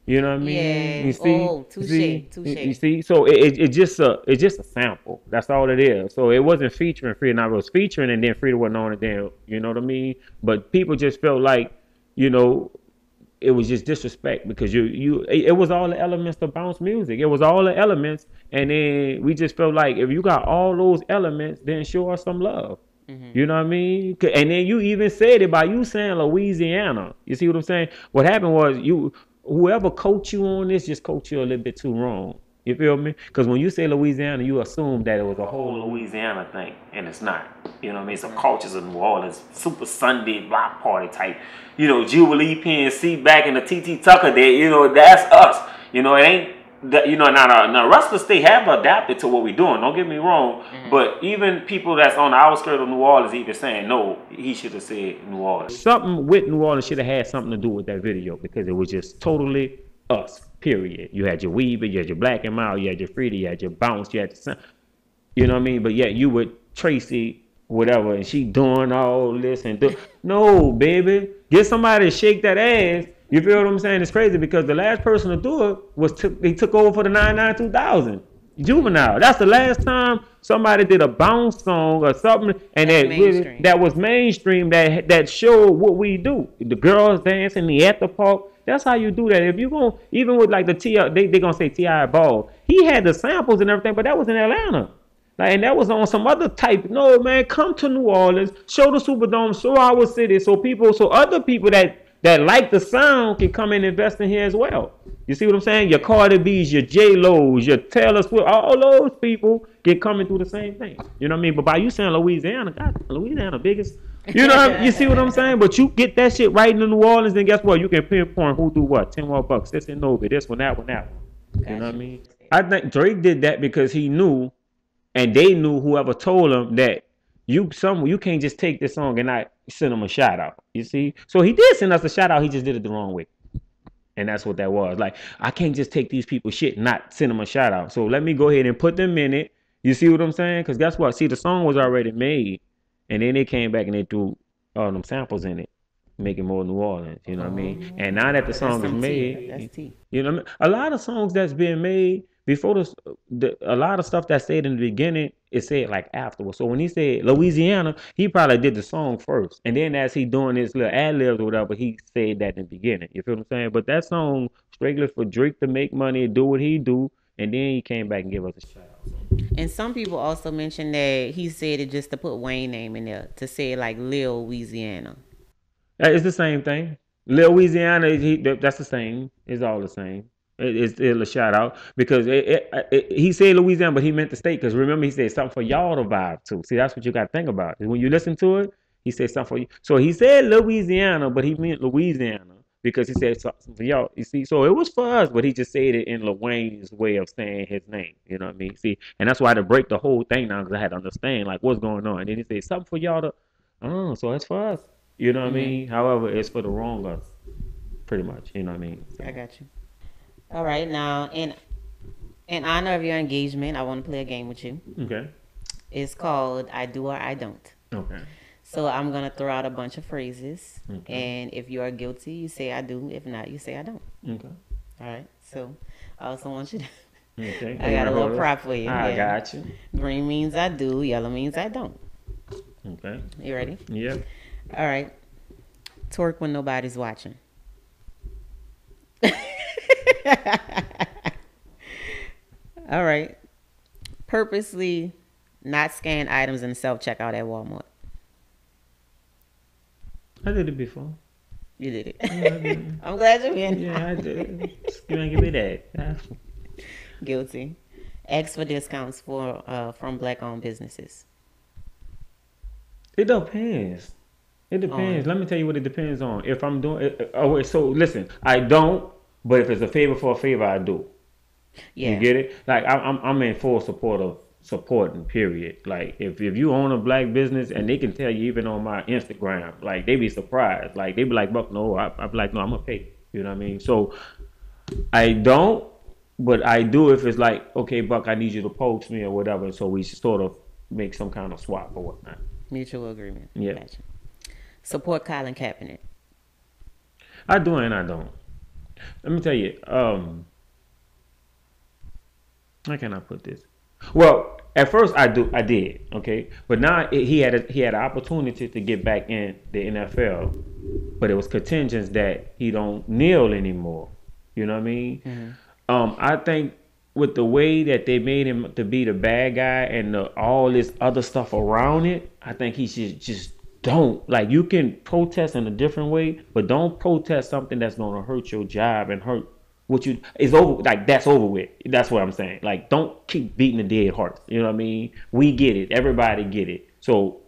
You know what I mean? Yeah. You see? Oh, touche. You see? So it's just a sample. That's all it is. So it wasn't featuring Frida. Now it was featuring and then Frida wasn't on it then. You know what I mean? But people just felt like, you know, it was just disrespect because it was all the elements of bounce music. It was all the elements, and then we just felt like if you got all those elements, then show us some love. Mm-hmm. You know what I mean? And then you even said it by you saying Louisiana. You see what I'm saying? What happened was whoever coached you on this just coached you a little bit too wrong. You feel me? Because when you say Louisiana, you assume that it was a whole Louisiana thing, and it's not. You know what I mean? Some cultures of New Orleans, Super Sunday block party type. You know, Jubilee PNC back in the TT Tucker day. You know, that's us. You know, it ain't that. You know, now the rest of the state have adapted to what we're doing. Don't get me wrong. Mm-hmm. But even people that's on the outskirts of New Orleans even saying no, he should have said New Orleans. Something with New Orleans should have had something to do with that video because it was just totally us. Period. You had your Weaver, you had your Black and Mild, you had your Frida, you had your Bounce, you had the, you know what I mean? But yet you with Tracy, whatever, and she doing all this and no, baby, get somebody to shake that ass. You feel what I'm saying? It's crazy because the last person to do it was they took over for the 99 2000 Juvenile. That's the last time somebody did a bounce song or something, and that was mainstream. That showed what we do. The girls dancing, the at the park. That's how you do that. If you going even with like the T.I., they gonna say T.I. Ball. He had the samples and everything, but that was in Atlanta. Like, and that was on some other type. No, man, come to New Orleans, show the Superdome, show our city, so other people that like the sound can come and invest in here as well. You see what I'm saying? Your Cardi B's, your J-Lo's, your Taylor Swift, all those people can come and do the same thing. You know what I mean? But by you saying Louisiana, God, Louisiana biggest. You know, you see what I'm saying? But you get that shit right in New Orleans, then guess what? You can pinpoint who do what. 10 more bucks. This and Norie, this one, that one, that one. You know what I mean? I think Drake did that because he knew, and they knew whoever told him that you can't just take this song and not send him a shout out. You see? So he did send us a shout out. He just did it the wrong way. And that's what that was. Like, I can't just take these people's shit and not send them a shout out. So let me go ahead and put them in it. You see what I'm saying? Because guess what? See, the song was already made. And then they came back and they threw all them samples in it, making more New Orleans. You know what I mean? And now that the song is made, you know what I mean? A lot of songs that's been made before a lot of stuff that said in the beginning, it said like afterwards. So when he said Louisiana, he probably did the song first. And then as he doing his little ad-libs or whatever, he said that in the beginning. You feel what I'm saying? But that song, strictly for Drake to make money, do what he do, and then he came back and gave us a shout out. And some people also mentioned that he said it just to put Wayne name in there, to say like Lil Louisiana. It's the same thing. Lil Louisiana, that's the same. It's all the same. It's a shout out because he said Louisiana, but he meant the state. Because remember, he said something for y'all to vibe to. See, that's what you got to think about. When you listen to it, he said something for you. So he said Louisiana, but he meant Louisiana. because he said something for y'all. You see, so it was for us, but he just said it in Lil Wayne's way of saying his name. You know what I mean? See, and that's why I had to break the whole thing down because I had to understand like what's going on. And then he said something for y'all to, oh, so it's for us. You know what I Mm-hmm. mean? However, it's for the wrong us, pretty much. You know what I mean? So, I got you. All right, now in honor of your engagement, I want to play a game with you. okay, It's called I Do or I Don't. okay, So I'm gonna throw out a bunch of phrases, okay, and if you are guilty, you say I do. If not, you say I don't. okay, All right. So I also want you to. okay. I got a little prop for you. I Yeah. got you. Green means I do. Yellow means I don't. Okay. You ready? Yeah. All right. Twerk when nobody's watching. All right. Purposely not scan items in self checkout at Walmart. I did it before. You did it. Yeah, I did. I'm glad you're in. Yeah, I did. You ain't give me that. Guilty. Ask for discounts from black-owned businesses. It depends. It depends. Let me tell you what it depends on. If I'm doing it, oh, wait, so listen, I don't. But if it's a favor for a favor, I do. Yeah. You get it? Like I'm in full support of supporting. Period. Like if you own a black business and they can tell you even on my Instagram, like they be surprised. Like they be like, "Buck, no," I'm like, "No, I'm gonna pay." You know what I mean? So I don't, but I do if it's like, "Okay, Buck, I need you to post me or whatever." So we sort of make some kind of swap or whatnot. Mutual agreement. Yeah. Gotcha. Support Colin Kaepernick. I do and I don't. Let me tell you. How can I put this? Well, at first I did, okay, but now he had an opportunity to get back in the NFL, but it was contingent that he don't kneel anymore. You know what I mean? Mm-hmm. I think with the way that they made him to be the bad guy and all this other stuff around it, I think he should just don't like. You can protest in a different way, but don't protest something that's gonna hurt your job and hurt what you is over. Like that's over with. That's what I'm saying. Like don't keep beating the dead horse. You know what I mean? We get it. Everybody get it. So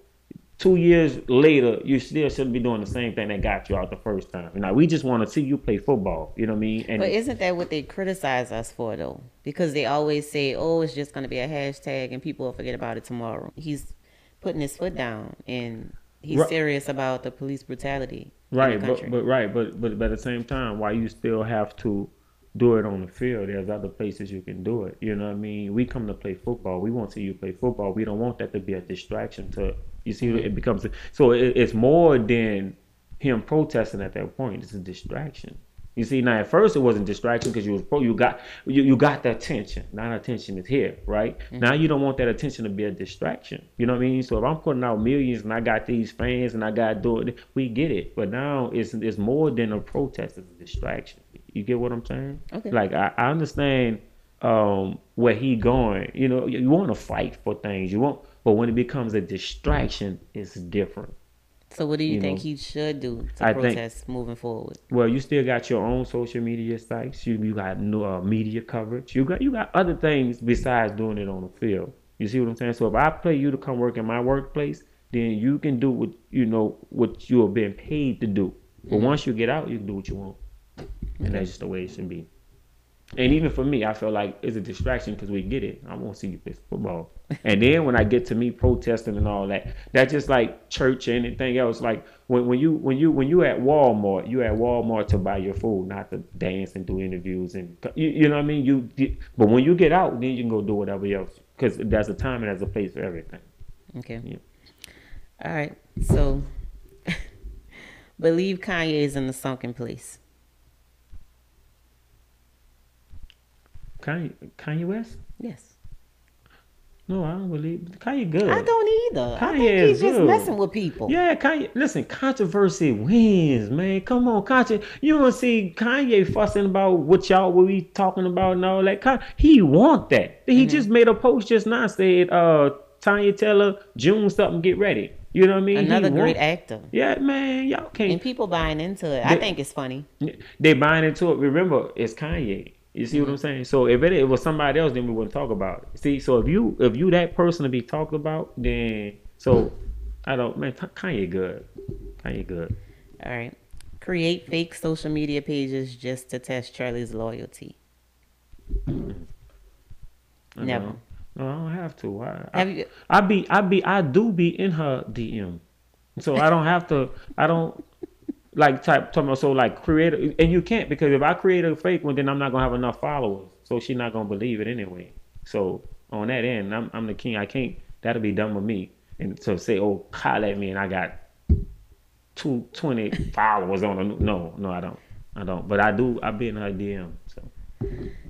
2 years later, you still shouldn't be doing the same thing that got you out the first time. Now we just want to see you play football. You know what I mean? And But isn't that what they criticize us for, though? Because they always say, "Oh, it's just going to be a hashtag, and people will forget about it tomorrow." He's putting his foot down, and he's Right. serious about the police brutality right, in the country. but at the same time, why you still have to do it on the field? There's other places you can do it. You know what I mean? We come to play football. We want to see you play football. We don't want that to be a distraction to. You see, it becomes so. It's more than him protesting at that point. It's a distraction. You see, now at first it wasn't distraction because you got the attention. Now attention is here, right? Now you don't want that attention to be a distraction. You know what I mean? So if I'm putting out millions and I got these fans and I got doing it, we get it. But now it's more than a protest. It's a distraction. You get what I'm saying? Okay. Like I understand where he going. You know, you want to fight for things. You want, but when it becomes a distraction, it's different. So what do you think know, he should do to I think- protest moving forward? Well, you still got your own social media sites. You got media coverage. You got other things besides doing it on the field. You see what I'm saying? So if I pay you to come work in my workplace, then you can do what you are being paid to do. But once you get out, you can do what you want, and that's just the way it should be. And even for me, I feel like it's a distraction because we get it. I want to see you play football. And then when I get to me protesting and all that, that's just like church or anything else. Like when you at Walmart, you at Walmart to buy your food, not to dance and do interviews and you know what I mean. But when you get out, then you can go do whatever else because there's a time and there's a place for everything. Okay. Yeah. All right. So believe Kanye is in the sunken place. Kanye West? Yes. No, I don't believe Kanye good. I don't either. I Kanye think is he's just good. messing with people. Yeah, Kanye. Listen, controversy wins, man. Come on, you don't see Kanye fussing about what we talking about and all that. He want that. He just made a post just now said, Tanya Taylor, June something, get ready. You know what I mean? Another great actor. Yeah, man. Y'all can't. And people buying into it. I think it's funny. They buying into it. Remember, it's Kanye. You see what I'm saying? So if it was somebody else, then we wouldn't talk about it. See, so if you that person to be talked about, then I don't, man. Kanye good. Kanye good. All right. Create fake social media pages just to test Charlie's loyalty. Never. No, I don't have to. Have you? I do be in her DM, so I don't have to. I don't like talking about so like create and you can't because if I create a fake one, then I'm not gonna have enough followers, so she's not gonna believe it anyway. So on that end, I'm the king. I can't. That'll be done with me. And so say, oh, holler at me, and I got 220 followers on a no, I don't. But I do. I be in her DM. So.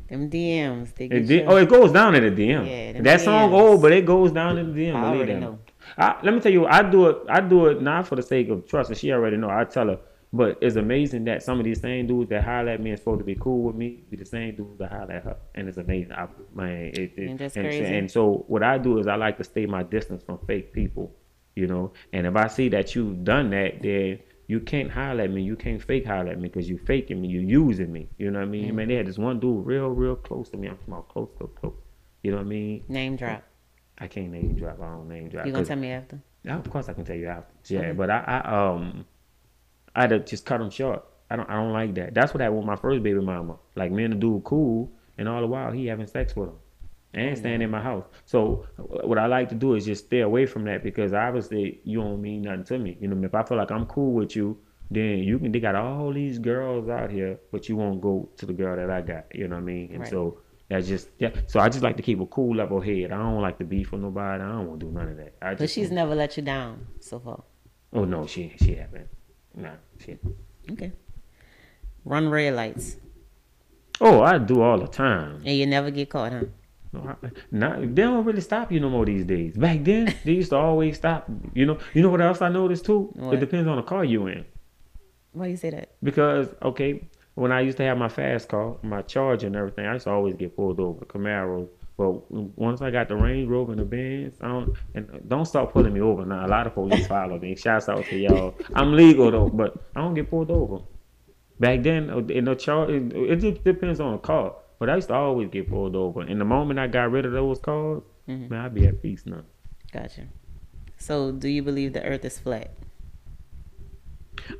Them DMs. They get it goes down in the DM. Yeah, that song DMs. old, but it goes down in the DM. I already know. Let me tell you, I do it not for the sake of trust, and she already know. I tell her, but it's amazing that some of these same dudes that holler at me and supposed to be cool with me be the same dudes that holler at her, and it's amazing. That's crazy. And so what I do is I like to stay my distance from fake people, And if I see that you've done that, then you can't holler at me. You can't fake holler at me because you faking me. You using me. You know what I mean? Man, they had this one dude real close to me. I'm talking close. You know what I mean? Name drop. I can't name drop. I don't name drop. You gonna tell me after? Yeah, of course I can tell you after. Yeah, but I'd have just cut him short. I don't like that. That's what happened with my first baby mama. Like me and the dude cool, and all the while he having sex with him. And staying in my house. So what I like to do is just stay away from that because obviously you don't mean nothing to me. If I feel like I'm cool with you, then they got all these girls out here, but you won't go to the girl that I got. You know what I mean? And so that's just So I just like to keep a cool level head. I don't like to beef with nobody. I don't want to do none of that. But she's never let you down so far. Oh no, she haven't. Nah, she. Okay. Run red lights. Oh, I do all the time. And you never get caught, huh? They don't really stop you no more these days. Back then, they used to always stop. You know what else I noticed too? What? It depends on the car you in. Why you say that? Because when I used to have my fast car, my Charger and everything, I used to always get pulled over, Camaros. But once I got the Range Rover and the Benz, don't start pulling me over now. A lot of police follow me. Shouts out to y'all. I'm legal though, but I don't get pulled over. Back then, in the Charger, it just depends on the car. But I used to always get pulled over. And the moment I got rid of those cars, man, I'd be at peace now. Gotcha. So, do you believe the earth is flat?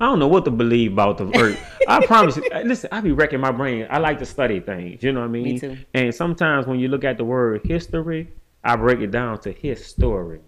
I don't know what to believe about the earth. I promise you. Listen, I be wrecking my brain. I like to study things. You know what I mean? Me too. And sometimes when you look at the word history, I break it down to his story.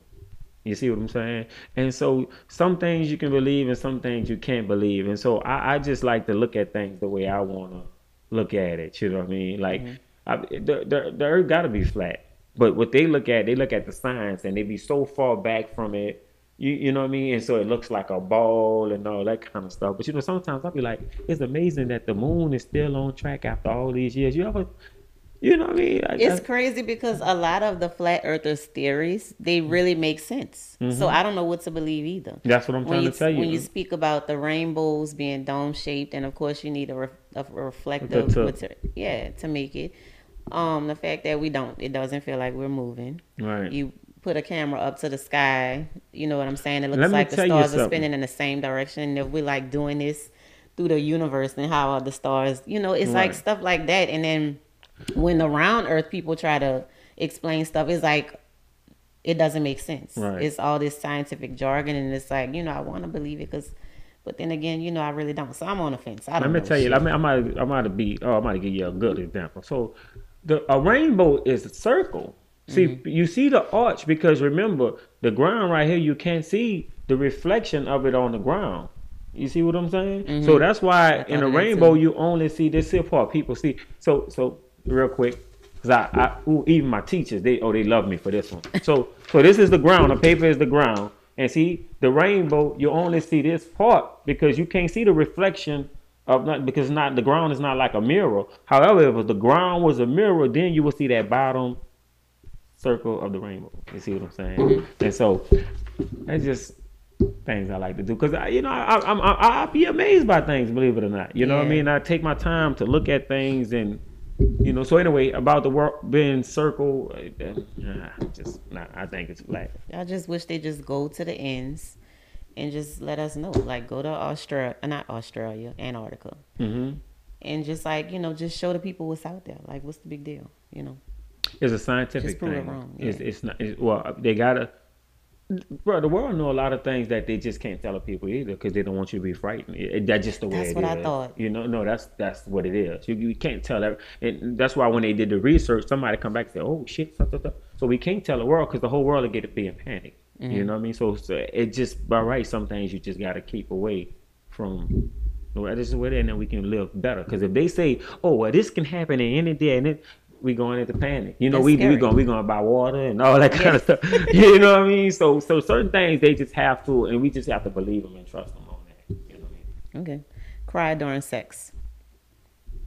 You see what I'm saying? And so some things you can believe and some things you can't believe. And so I just like to look at things the way I want to look at it. You know what I mean? Like the earth got to be flat. But what they look at the science and they be so far back from it. You know what I mean? And so it looks like a ball and all that kind of stuff. But sometimes I'll be like, it's amazing that the moon is still on track after all these years. You know what I mean? It's crazy because a lot of the flat earthers theories, they really make sense. So I don't know what to believe either. That's what I'm trying to tell you. When you speak about the rainbows being dome shaped, and of course you need a reflective to make it. The fact that it doesn't feel like we're moving. Right. You put a camera up to the sky, you know what I'm saying? It looks like the stars are spinning in the same direction. And if we're like doing this through the universe, then how are the stars? It's like stuff like that. And then when the round earth people try to explain stuff, it's like it doesn't make sense. Right. It's all this scientific jargon, and it's like, I want to believe it but then again, I really don't. So I'm on the fence. Let me tell you, I might give you a good example. So a rainbow is a circle. See, you see the arch because remember, the ground right here, you can't see the reflection of it on the ground. You see what I'm saying? So that's why in a rainbow, you only see this here part. People see. So real quick, because even my teachers, they love me for this one. So this is the ground. The paper is the ground. And see, the rainbow, you only see this part because you can't see the reflection of because the ground is not like a mirror. However, if the ground was a mirror, then you would see that bottom circle of the rainbow. You see what I'm saying? And so that's just things I like to do because I be amazed by things, believe it or not. You know what I mean? I take my time to look at things and so anyway, about the world being circle, I think it's flat. I just wish they just go to the ends and just let us know. Like go to Antarctica, and just just show the people what's out there. Like what's the big deal? It's a scientific just prove thing. It wrong. It's not. They gotta. Bro, the world know a lot of things that they just can't tell people either because they don't want you to be frightened. That's just the way That's it what I is. thought. You know, no, that's what it is. You can't tell that, and that's why when they did the research, somebody come back and say, "Oh shit," so we can't tell the world because the whole world will get to be in panic. You know what I mean? So it just by right, some things you just got to keep away from. Well, this is what it is, and then we can live better. Because if they say, "Oh, well, this can happen in any day," and then we going into panic. You know, That's we scary. going to buy water and all that kind Yeah. of stuff. You know what I mean? So certain things they just have to, and we just have to believe them and trust them on that. You know what I mean? Okay. Cry during sex.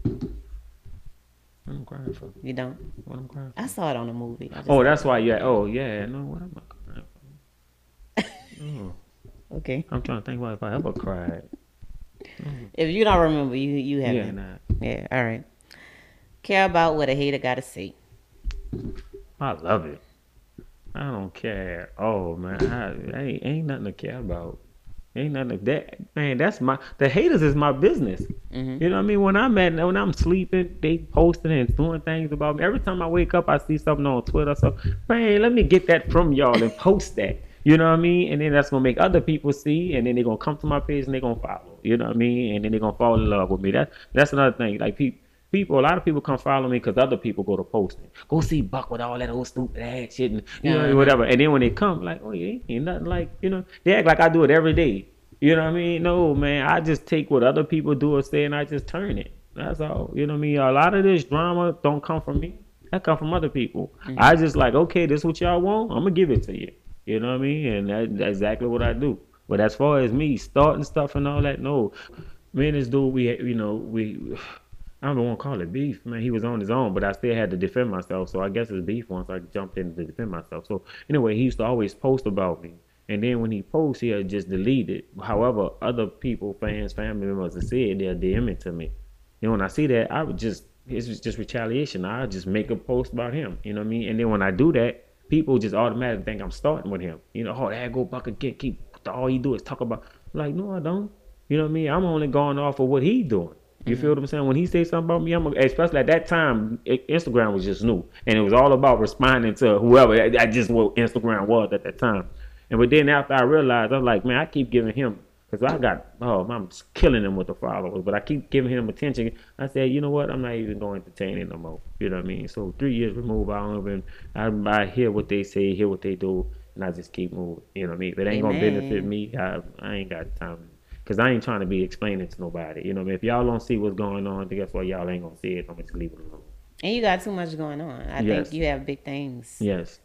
What I'm crying for? You don't? What I'm crying for? I saw it on a movie. I just Oh, that's why. Yeah. Oh, yeah. No, what am I crying for? Oh, Okay. I'm trying to think about if I ever cried. If you don't remember, you Yeah, haven't. nah. Yeah. All right. Care about what a hater got to say. I love it. I don't care. Oh man, ain't nothing to care about. Ain't nothing that man. That's the haters is my business. Mm-hmm. You know what I mean? When I'm sleeping, they posting and doing things about me. Every time I wake up, I see something on Twitter. So man, let me get that from y'all and post that. You know what I mean? And then that's gonna make other people see, and then they're gonna come to my page and they're gonna follow. You know what I mean? And then they're gonna fall in love with me. That's another thing. Like people, a lot of people come follow me because other people go to posting. Go see Buck with all that old stupid ass shit and you know whatever. And then when they come, like, oh, yeah, ain't nothing like they act like I do it every day. You know what I mean? No, man, I just take what other people do or say and I just turn it. That's all. You know what I mean? A lot of this drama don't come from me. That come from other people. I just like, okay, this what y'all want. I'm gonna give it to you. You know what I mean? And that's exactly what I do. But as far as me starting stuff and all that, no. Me and this dude, we I don't want to call it beef, man. He was on his own, but I still had to defend myself. So I guess it's beef once I jumped in to defend myself. So anyway, he used to always post about me. And then when he posts, he'll just delete it. However, other people, fans, family members have said they'll DM it to me. When I see that, it's just retaliation. I just make a post about him. You know what I mean? And then when I do that, people just automatically think I'm starting with him. Oh, that go Buck again. All he do is talk about. Like, no, I don't. You know what I mean? I'm only going off of what he's doing. You feel what I'm saying? When he say something about me, especially at that time, Instagram was just new, and it was all about responding to whoever. I just what Instagram was at that time. But then after I realized, I'm like, man, I keep giving him because I'm killing him with the followers, but I keep giving him attention. I said, you know what? I'm not even going to entertain it no more. You know what I mean? So 3 years removed, I hear what they say, hear what they do, and I just keep moving. You know what I mean? If it ain't gonna benefit me, I ain't got time. Because I ain't trying to be explaining to nobody. You know what I mean? If y'all don't see what's going on, then guess what? Y'all ain't going to see it. I'm going to just leave it alone. And you got too much going on. I think you have big things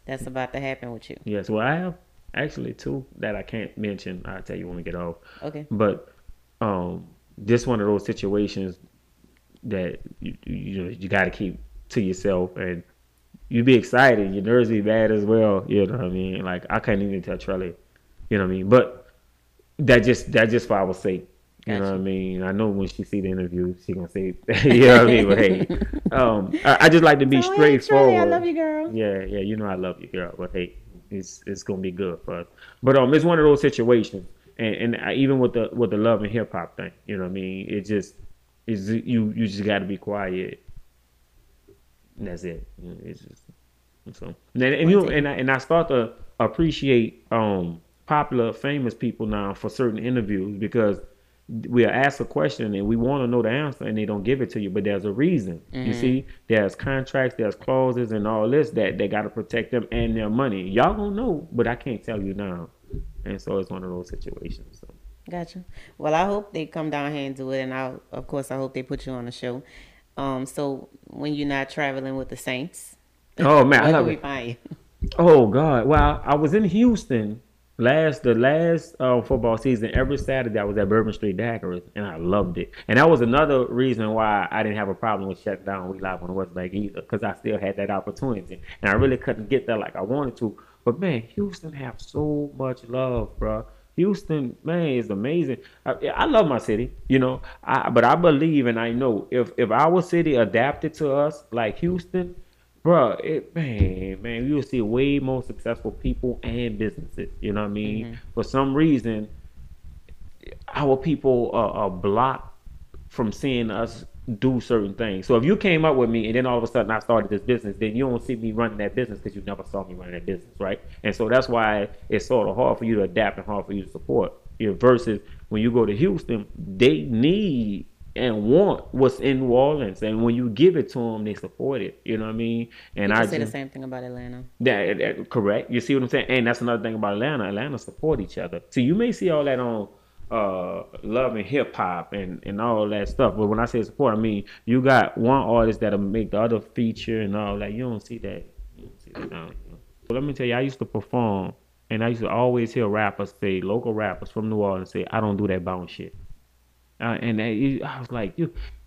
that's about to happen with you. Yes. Well, I have actually two that I can't mention. I'll tell you when we get off. Okay. But this one of those situations that you got to keep to yourself. And you be excited. Your nerves be bad as well. You know what I mean? Like, I can't even tell Trelly. You know what I mean? But that just for our sake. You know what I mean? I know when she see the interview, she gonna say, you know what I mean? But hey, I just like to be straightforward. Hey, I love you, girl. Yeah, you know I love you, girl. But hey, it's gonna be good for us. But it's one of those situations, and even with the love and hip hop thing, you know what I mean? It just is you just got to be quiet. And that's it. It's just so and I start to appreciate popular, famous people now for certain interviews because we'll ask a question and we want to know the answer and they don't give it to you, but there's a reason. You see, there's contracts, there's clauses and all this that they got to protect them and their money. Y'all gonna know, but I can't tell you now. And so it's one of those situations. So. Gotcha. Well, I hope they come down here and do it, and of course I hope they put you on the show. So when you're not traveling with the Saints, oh man, where can we find you? Oh God, well I was in Houston. The last football season, every Saturday I was at Bourbon Street Daiquiris, and I loved it. And that was another reason why I didn't have a problem with shutting down We Live on the Westbank either, because I still had that opportunity, and I really couldn't get there like I wanted to. But man, Houston have so much love, bro. Houston, man, is amazing. I love my city, but I believe and I know if our city adapted to us like Houston. Bro, man, you'll see way more successful people and businesses. You know what I mean? For some reason, our people are blocked from seeing us do certain things. So if you came up with me and then all of a sudden I started this business, then you don't see me running that business because you never saw me running that business, right? And so that's why it's sort of hard for you to adapt and hard for you to support. You know, versus when you go to Houston, they need and want what's in New Orleans, and when you give it to them, they support it. You know what I mean? And People say the same thing about Atlanta. Correct. You see what I'm saying? And that's another thing about Atlanta. Atlanta support each other. So you may see all that on love and hip hop and all that stuff, but when I say support, I mean you got one artist that'll make the other feature and all that. You don't see that. You don't see that now. But let me tell you, I used to perform, and I used to always hear rappers say, local rappers from New Orleans say, "I don't do that bounce shit." I was like,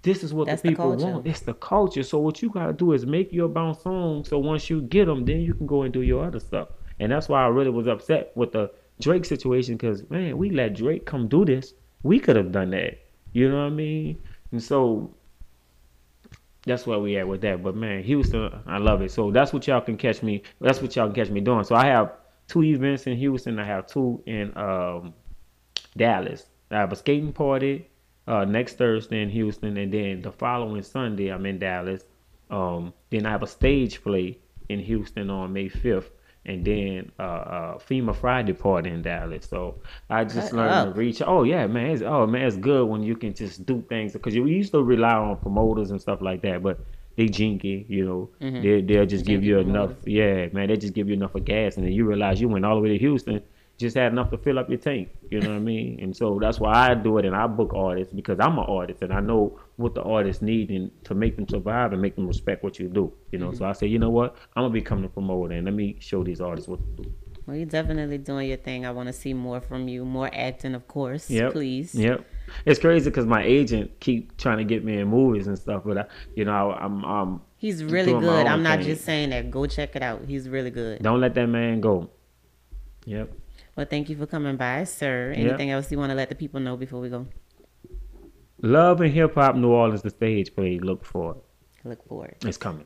this is what the people want. It's the culture. So what you gotta do is make your bounce song. So once you get them, then you can go and do your other stuff. And that's why I really was upset with the Drake situation, because man, we let Drake come do this. We could have done that. You know what I mean? And so that's where we at with that. But man, Houston, I love it. So that's what y'all can catch me. That's what y'all can catch me doing. So I have 2 events in Houston. I have 2 in Dallas. I have a skating party next Thursday in Houston, and then the following Sunday I'm in Dallas. Then I have a stage play in Houston on May 5th, and then FEMA Friday party in Dallas. So I just learned to reach. Oh yeah, man. It's good when you can just do things, because you used to rely on promoters and stuff like that, but they jinky, you know. Mm-hmm. They'll just give you enough. Yeah, man. They just give you enough of gas, and then you realize you went all the way to Houston. Just had enough to fill up your tank, you know what I mean? And so that's why I do it, and I book artists, because I'm an artist and I know what the artists need and to make them survive and make them respect what you do, you know. Mm-hmm. So I say, you know what, I'm gonna become the promoter, and let me show these artists what to do. Well, you're definitely doing your thing. I want to see more from you, more acting, of course. Please. Yep. It's crazy because my agent keep trying to get me in movies and stuff, but I'm he's really good. I'm not just saying that. Go check it out. He's really good. Don't let that man go. Yep. Well, thank you for coming by, sir. Anything else you want to let the people know before we go? Love and Hip Hop New Orleans, the stage play. Look for it. Look for it. It's coming.